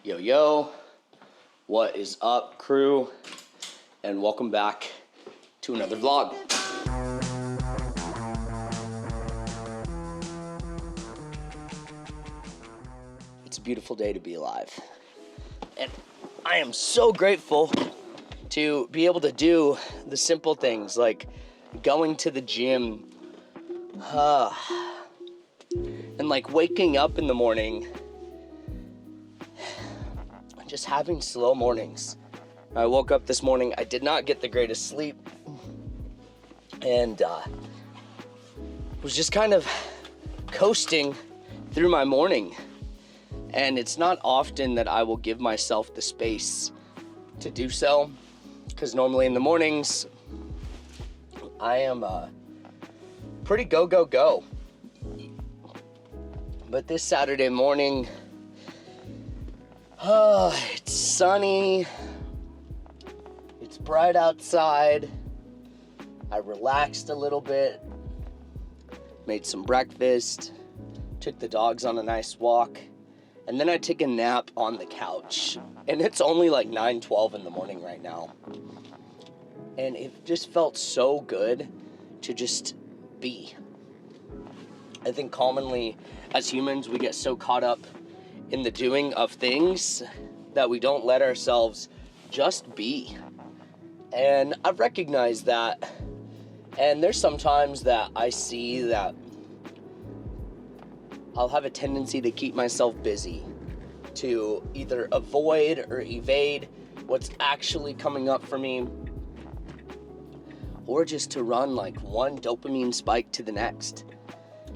Yo, yo, what is up, crew? And welcome back to another vlog. It's a beautiful day to be alive. And I am so grateful to be able to do the simple things like going to the gym, and like waking up in the morning, just having slow mornings. I woke up this morning, I did not get the greatest sleep, and was just kind of coasting through my morning. And it's not often that I will give myself the space to do so, because normally in the mornings, I am pretty go. But this Saturday morning, it's sunny, it's bright outside. I relaxed a little bit, made some breakfast, took the dogs on a nice walk, and then I took a nap on the couch. And it's only like 9:12 in the morning right now. And it just felt so good to just be. I think commonly as humans, we get so caught up in the doing of things that we don't let ourselves just be. And I've recognized that. And there's sometimes that I see that I'll have a tendency to keep myself busy, to either avoid or evade what's actually coming up for me, or just to run like one dopamine spike to the next.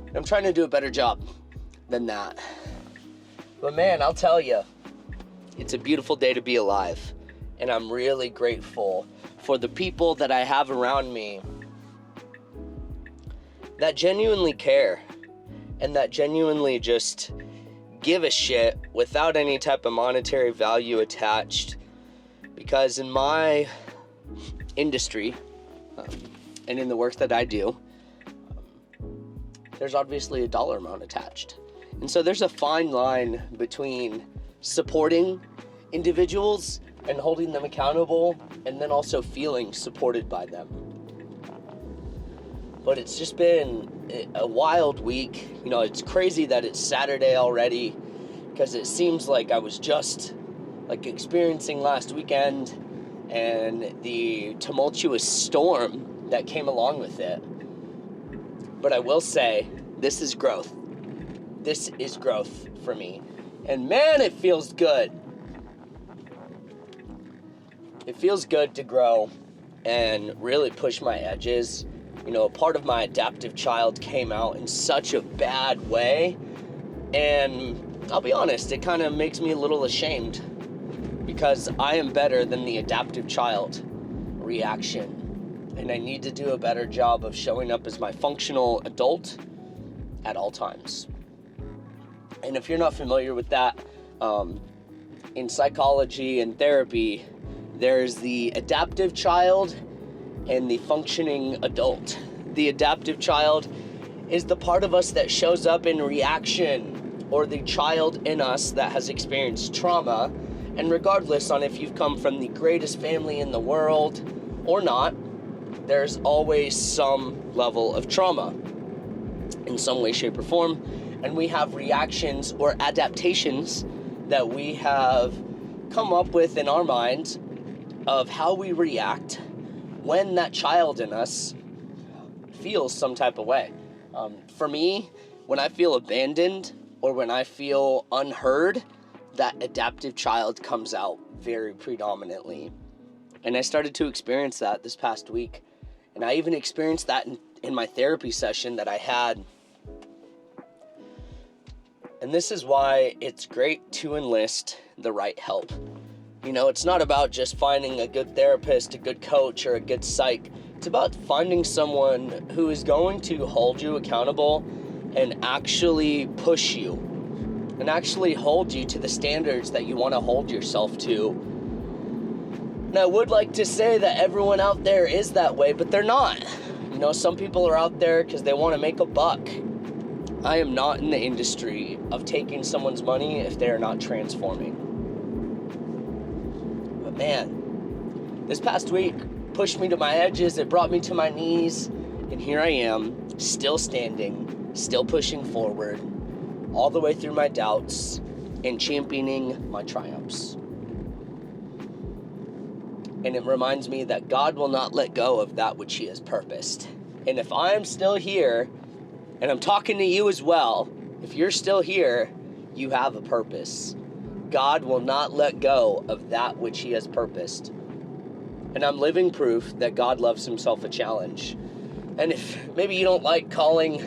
And I'm trying to do a better job than that. But man, I'll tell you, it's a beautiful day to be alive. And I'm really grateful for the people that I have around me that genuinely care and that genuinely just give a shit without any type of monetary value attached. Because in my industry, and in the work that I do, there's obviously a dollar amount attached. And so there's a fine line between supporting individuals and holding them accountable, and then also feeling supported by them. But it's just been a wild week. You know, it's crazy that it's Saturday already, because it seems like I was just like experiencing last weekend and the tumultuous storm that came along with it. But I will say, this is growth. This is growth for me. And man, it feels good. It feels good to grow and really push my edges. You know, a part of my adaptive child came out in such a bad way. And I'll be honest, it kind of makes me a little ashamed, because I am better than the adaptive child reaction. And I need to do a better job of showing up as my functional adult at all times. And if you're not familiar with that, in psychology and therapy, there's the adaptive child and the functioning adult. The adaptive child is the part of us that shows up in reaction, or the child in us that has experienced trauma. And regardless on if you've come from the greatest family in the world or not, there's always some level of trauma in some way, shape, or form. And we have reactions or adaptations that we have come up with in our minds of how we react when that child in us feels some type of way. For me, when I feel abandoned or when I feel unheard, that adaptive child comes out very predominantly. And I started to experience that this past week. And I even experienced that in my therapy session that I had. And this is why it's great to enlist the right help. You know, it's not about just finding a good therapist, a good coach, or a good psych. It's about finding someone who is going to hold you accountable and actually push you and actually hold you to the standards that you want to hold yourself to. And I would like to say that everyone out there is that way, but they're not. You know, some people are out there because they want to make a buck. I am not in the industry of taking someone's money if they are not transforming. But man, this past week pushed me to my edges. It brought me to my knees. And here I am, still standing, still pushing forward, all the way through my doubts and championing my triumphs. And it reminds me that God will not let go of that which he has purposed. And if I am still here, and I'm talking to you as well, if you're still here, you have a purpose. God will not let go of that which he has purposed. And I'm living proof that God loves himself a challenge. And if maybe you don't like calling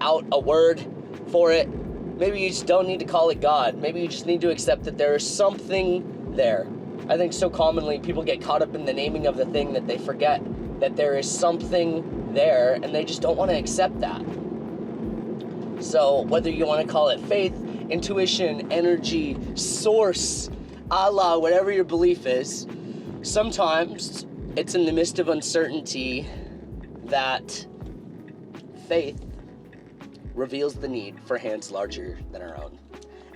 out a word for it, maybe you just don't need to call it God. Maybe you just need to accept that there is something there. I think so commonly people get caught up in the naming of the thing that they forget that there is something there, and they just don't want to accept that. So whether you want to call it faith, intuition, energy, source, Allah, whatever your belief is, sometimes it's in the midst of uncertainty that faith reveals the need for hands larger than our own.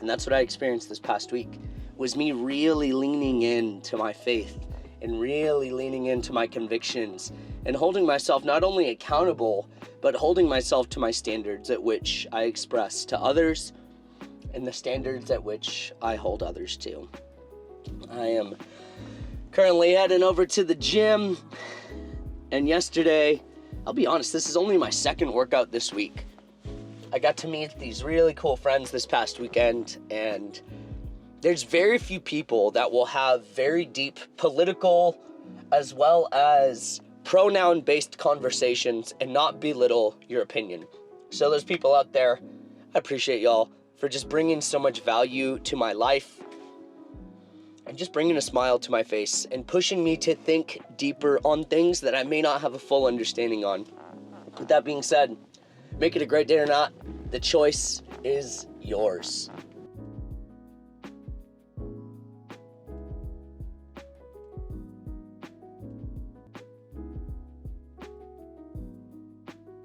And that's what I experienced this past week, was me really leaning into my faith and really leaning into my convictions and holding myself not only accountable, but holding myself to my standards at which I express to others and the standards at which I hold others to. I am currently heading over to the gym, and yesterday, I'll be honest, this is only my second workout this week. I got to meet these really cool friends this past weekend, and there's very few people that will have very deep political as well as pronoun-based conversations and not belittle your opinion. So those people out there, I appreciate y'all for just bringing so much value to my life and just bringing a smile to my face and pushing me to think deeper on things that I may not have a full understanding on. With that being said, make it a great day or not, the choice is yours.